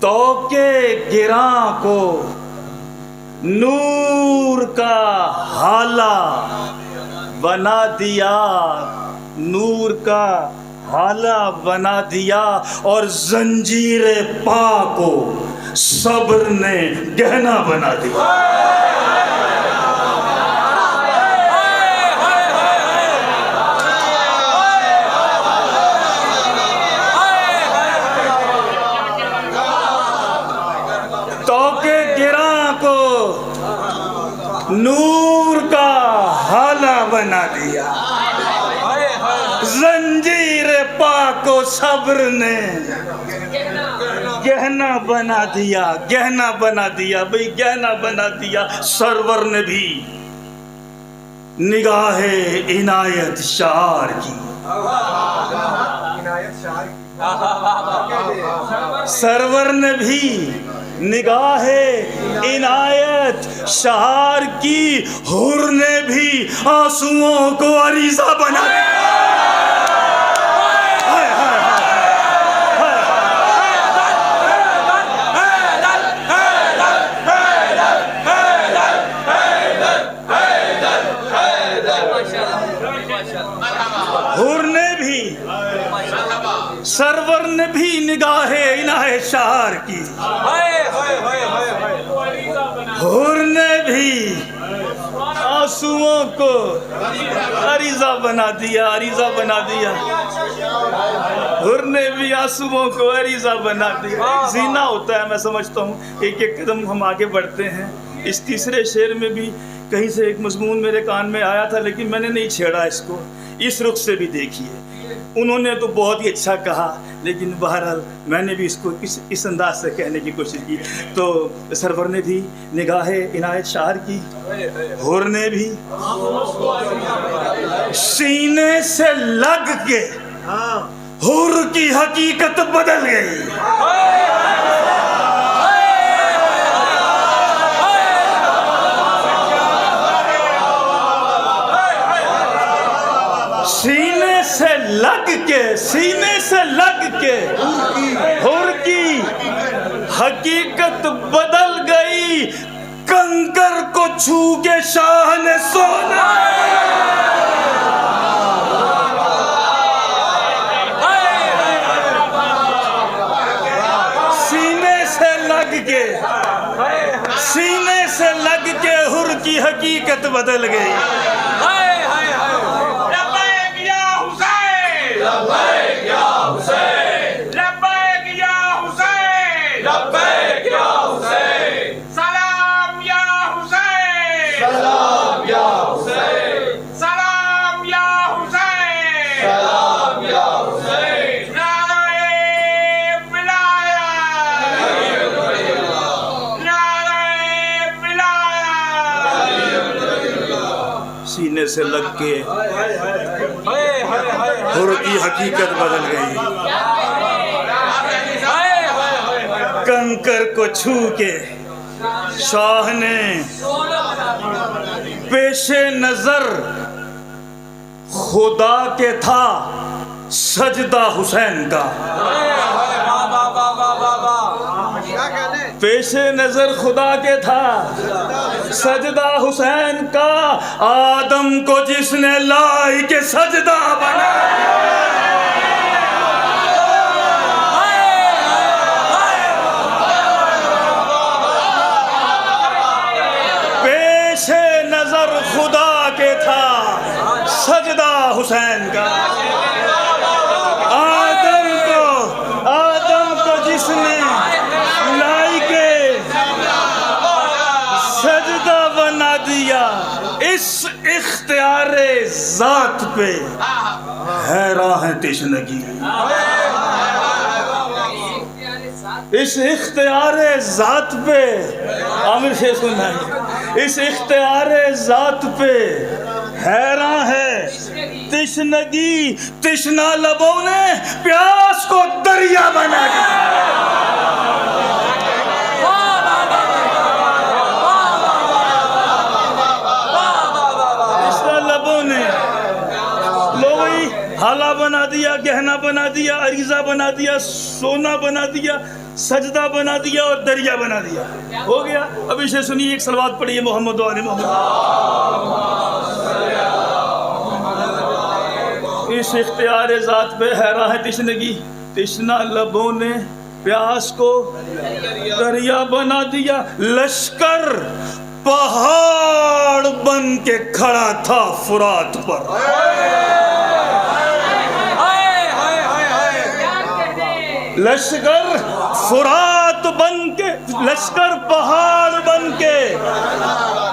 तो के गिरा को नूर का हाला बना दिया, नूर का हाला बना दिया, और जंजीरे पा को सब्र ने गहना बना दिया। नूर का हाला बना दिया, जंजीर पाको सब्र ने गहना बना दिया, गहना बना दिया भाई, गहना बना दिया। सरवर ने भी निगाहे इनायत शार की, सरवर ने भी निगाहे इनायत शहार की, हुर ने भी आंसुओं को अरीजा बना दिया। हुर ने भी, सरवर ने भी निगाहे इनायत शहार की, हुर ने भी आंसुओं को अरीजा बना दिया, अरीजा बना दिया। हुर ने भी आंसुओं को अरीजा बना दिया। जीना होता है, मैं समझता हूँ एक एक कदम हम आगे बढ़ते हैं। इस तीसरे शेर में भी कहीं से एक मजमून मेरे कान में आया था, लेकिन मैंने नहीं छेड़ा इसको। इस रुख से भी देखिए, उन्होंने तो बहुत ही अच्छा कहा, लेकिन बहरहाल मैंने भी इसको इस अंदाज से कहने की कोशिश की। तो सरवर ने भी निगाहे इनायत शार की, हुर ने भी सीने से लग के हुर की हकीकत बदल गई। सीने से लग के, सीने से लग के हुर की हकीकत बदल गई। कंकर को छू के शाह ने सोना, सीने से लग के, सीने से लग के हुर की हकीकत बदल गई। सीने से लग के हुर की हकीकत बदल गई। कंकर को छू के शाह ने पेशे नजर खुदा के था सजदा हुसैन का, पेशे नजर खुदा के था सजदा हुसैन का। आदम को जिसने लाई के सजदा बना, पेशे नजर खुदा के था सजदा हुसैन का। आदम को जिसने लाई के सजदा बना दिया। इस इख्तियारे जात पे हैरान है तिश्नगी, इस इख्तियारे जात पे आमिर से सुना है, इस इख्तियारे जात पे हैरान है तिश्नगी। तिश्ना लबों ने प्यास को दरिया बना दिया। हाला बना दिया, दिया, गहना बना दिया, अरीजा बना दिया, सोना बना दिया, सजदा बना दिया और दरिया बना दिया। हो गया। अब इसे सुनिए, एक सलवात पढ़िए मोहम्मद वाले मोहम्मद। इस इख्तियार ज़ात पे हैरान है तिश्नगी, तिश्ना लबों ने प्यास को दरिया बना दिया। लश्कर पहाड़ बन के खड़ा था फुरात पर। लश्कर फुरात बन के, लश्कर पहाड़ बन के,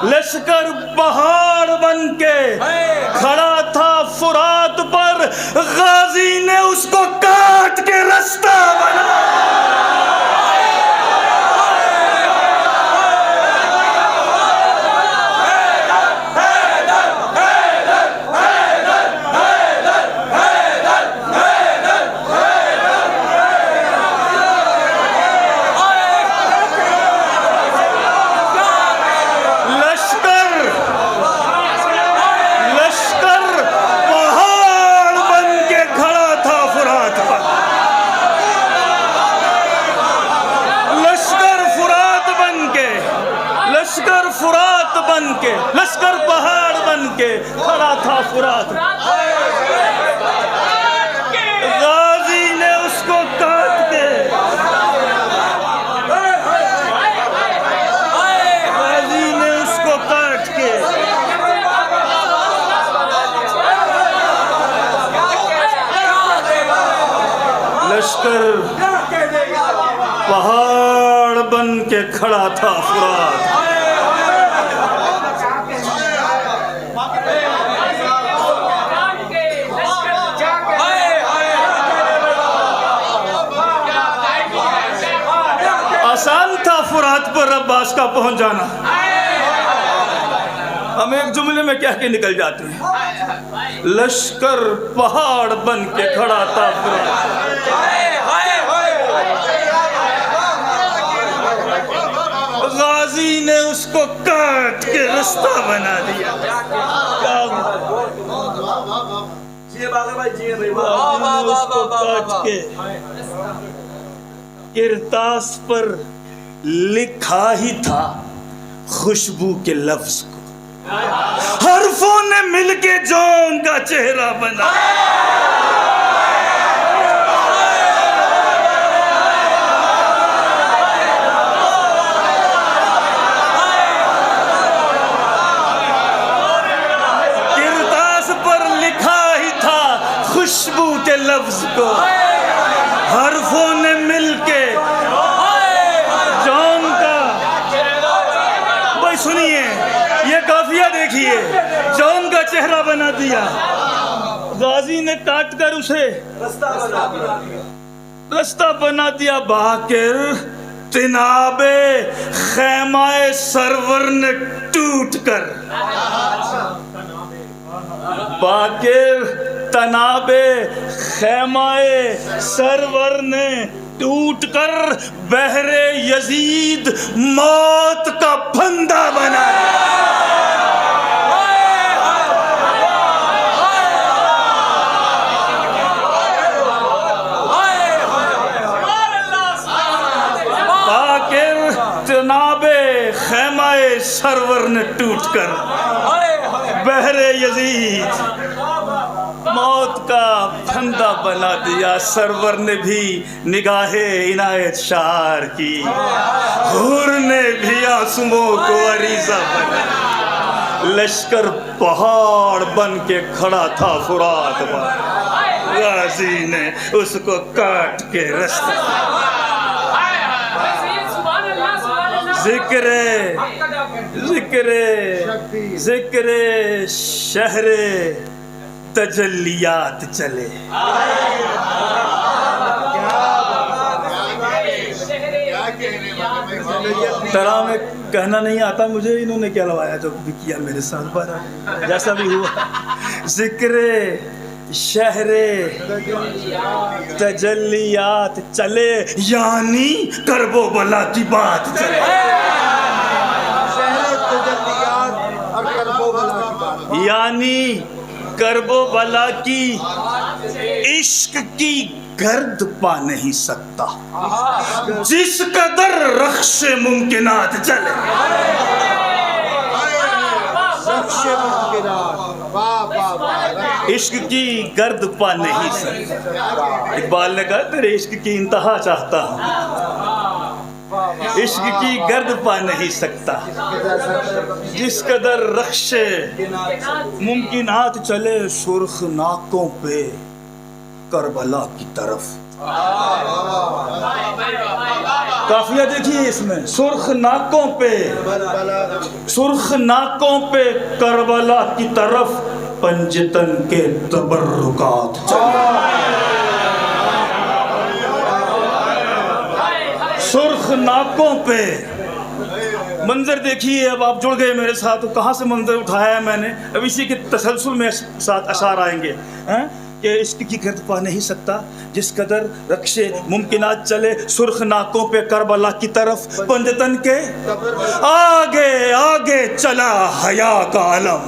लश्कर पहाड़ बन के खड़ा था फुरात पर। गाजी ने उसको काट के रास्ता बना। लश्कर पहाड़ बन के खड़ा था फुरात। गाजी ने उसको काट के, गाजी ने उसको काट के लश्कर पहाड़ बन के खड़ा था फुरात। आसान था फुरात पर अब्बास का पहुंच जाना। हम एक जुमले में कह के निकल जाते हैं, लश्कर पहाड़ बन के खड़ा था फुरात। गाजी ने उसको काट के रास्ता बना दिया। उसको काट के किरतास पर लिखा ही था खुशबू के लफ्ज को। हरफों ने मिलके जौन का चेहरा बना। किरतास पर लिखा ही था खुशबू के लफ्ज को। हरफों ने मिलके जौन का, भाई सुनिए ये काफिया देखिए, जौन का चेहरा बना दिया। गाजी ने काट कर उसे रास्ता बना दिया। बाकिर तिनाबे खैमाए सरवर ने टूट कर, बाकिर तनाबे खैमाए सरवर ने टूट कर बहरे यजीद मौत का फंदा बना। बाकिर तनाबे खैमाए सरवर ने टूट कर बहरे यजीद मौत का फंदा बना दिया। सरवर ने भी निगाहे इनायत शार की, हुर ने भी आंसुओं को अरीजा बना। लश्कर पहाड़ बन के खड़ा था फुरात पर। गाजी ने उसको काट के रास्ता। जिक्रे जिक्रे जिक्रे शहरे तजल्लियात चले। तरह में कहना नहीं आता मुझे, इन्होंने क्या लवाया जो भी किया मेरे साथ पर जैसा भी हुआ। जिक्रे शहरे तजल्लियात चले, यानी करबो बला की बात चले। यानी करबो बला की इश्क की गर्द पा नहीं सकता जिस कदर रख्श मुमकिनात चले। इश्क की गर्द पा नहीं सकता। इकबाल ने कहा तेरे इश्क की इंतहा चाहता हूँ, इश्क की गर्द पा नहीं सकता जिस कदर रख्श मुमकिनात चले। सुर्ख नाकों पे करबला की तरफ। काफिया देखिए इसमें, सुर्ख नाकों पे करबला की तरफ पंजतन के तबर्रुकात सुर्ख नाकों पे। मंजर देखिए, अब आप जुड़ गए मेरे साथ, तो कहाँ से मंजर उठाया है मैंने, अब इसी के तसलसल में साथ अशार आएंगे कि इश्क की गर्द पा नहीं सकता जिस कदर रख्शे मुमकिनात चले। सुर्ख नाकों पे करबला की तरफ पंजतन के आगे आगे चला हया का अलम।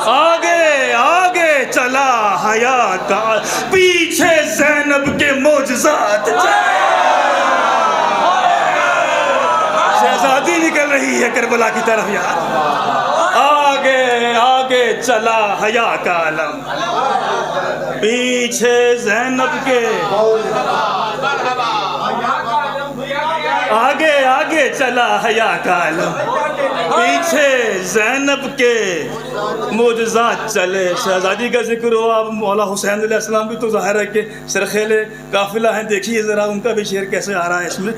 आगे आगे चला हया का, पीछे ज़ैनब के मोजज़ात। शहजादी निकल रही है करबला की तरफ यार। आगे आगे चला हया का अलम, पीछे ज़ैनब के। आगे आगे चला हया का अलम, पीछे ज़ैनब के मोजज़ात चले। शहजादी का जिक्र हुआ, अब मौला हुसैन अलैहिस्सलाम भी तो ज़ाहिर है कि सरखेले काफिला हैं। देखिए ज़रा उनका भी शेर कैसे आ रहा है इसमें।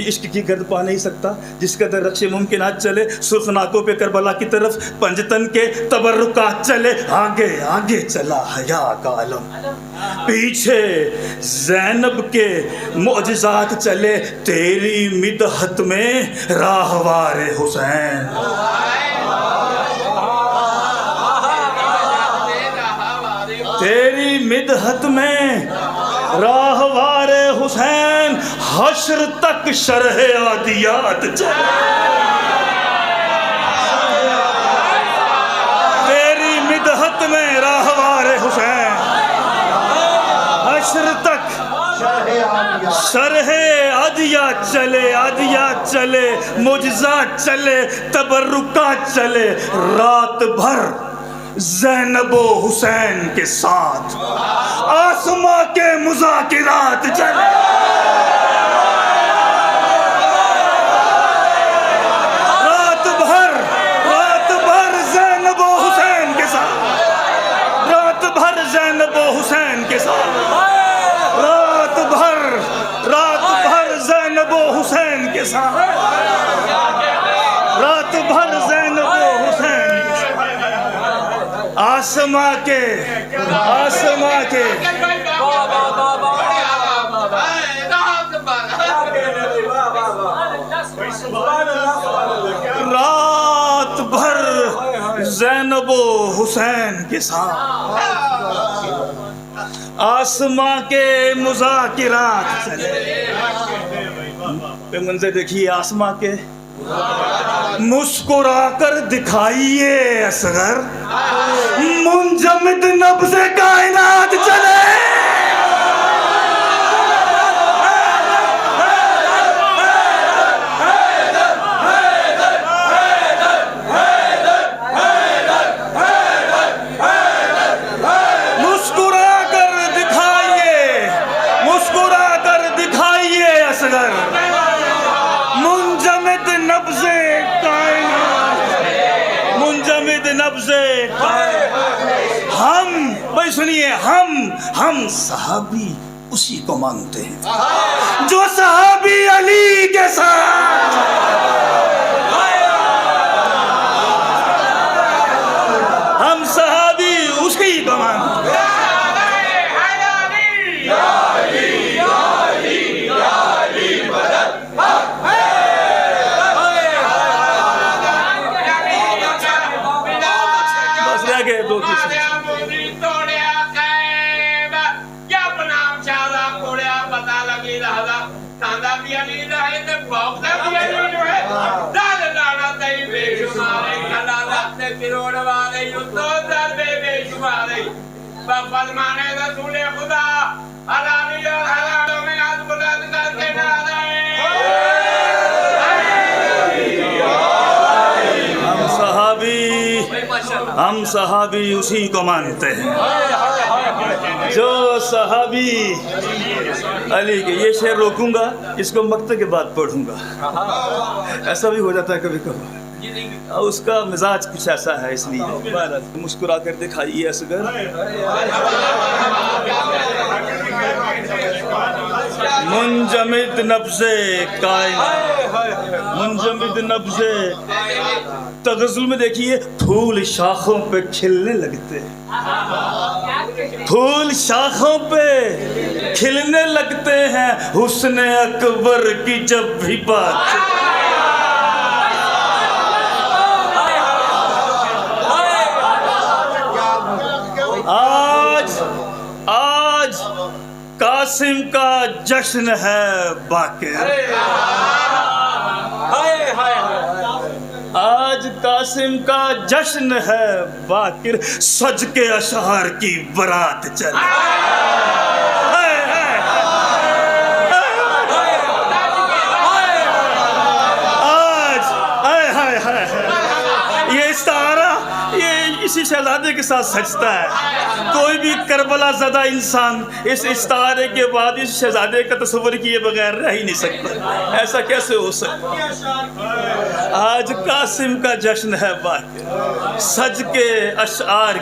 इश्क की गर्द पा नहीं सकता जिस कदर रख्शे मुमकिनात चले। सुर्ख नाकों पे करबला की तरफ पंजतन के तबर्रुकात चले। आगे आगे चला हया का अलम, पीछे ज़ैनब के मोजज़ात चले। तेरी मिदहत में राहवारे हुसैन, तेरी मिदहत में राहवारे हुसैन, हश्र तक शरह आदियात चले। तेरी मिदहत में राहवारे हुसैन, हश्र तक शरह आदियात चले। आदियात चले, मुजज़ात चले, तबर्रुकात चले। रात भर ज़ैनबो हुसैन के साथ आसमां के मुज़ाकिरात चले। रात भर ज़ैनबो हुसैन के साथ, रात भर ज़ैनबो हुसैन के साथ, रात भर ज़ैनबो हुसैन के साथ, रात भर ज़ैनबो हुसैन के साथ। आसमां के रात भर ज़ैनबो हुसैन के साथ आसमां के मुज़ाकिरात चले। पे मंजर देखिए आसमां के, मुस्कुराकर दिखाइए असगर, मुंजमद नब्ज़े कायनात चले। मुस्कुराकर दिखाइए असगर, मुंजमद नब्ज़े कायनात, मुंजमद नब्ज़े कायनात। हम भाई सुनिए, हम सहाबी उसी को मानते हैं जो सहाबी अली के साथ। हम सहाबी उसी को मानते हैं। तिरोड़ वाले युद्धों दर्दे बेशुमारे फरमाने रसूल खुदा हलाली और हलालों में आज बुलंद करके नारे हम सहाबी उसी को मानते हैं जो सहाबी अली के। ये शेर रोकूंगा, इसको मक्ते के बाद पढ़ूंगा। ऐसा भी हो जाता है कभी कभी, उसका मिजाज कुछ ऐसा है, इसलिए मुस्कुरा कर दिखाइए असगर। मुंजमिद नब्ज़े कायनात, मुंजमिद नब्ज़े तगज़ुल में देखिए, फूल शाखों पे खिलने लगते, फूल शाखों पे खिलने लगते हैं हुस्न अकबर की जब भी बात। आज कासिम का जश्न है बाकिर, आज कासिम का जश्न है बाकिर, सज के अशहार की बारात चले। ये इस्तारा ये इसी शहजादे के साथ सजता है। कोई भी करबला ज़दा इंसान इस इस्तारे के बाद इस शहजादे का तस्वर किए बगैर रह ही नहीं सकता। ऐसा कैसे हो सकता? आज कासिम का जश्न है बाकिर, सज के अशआर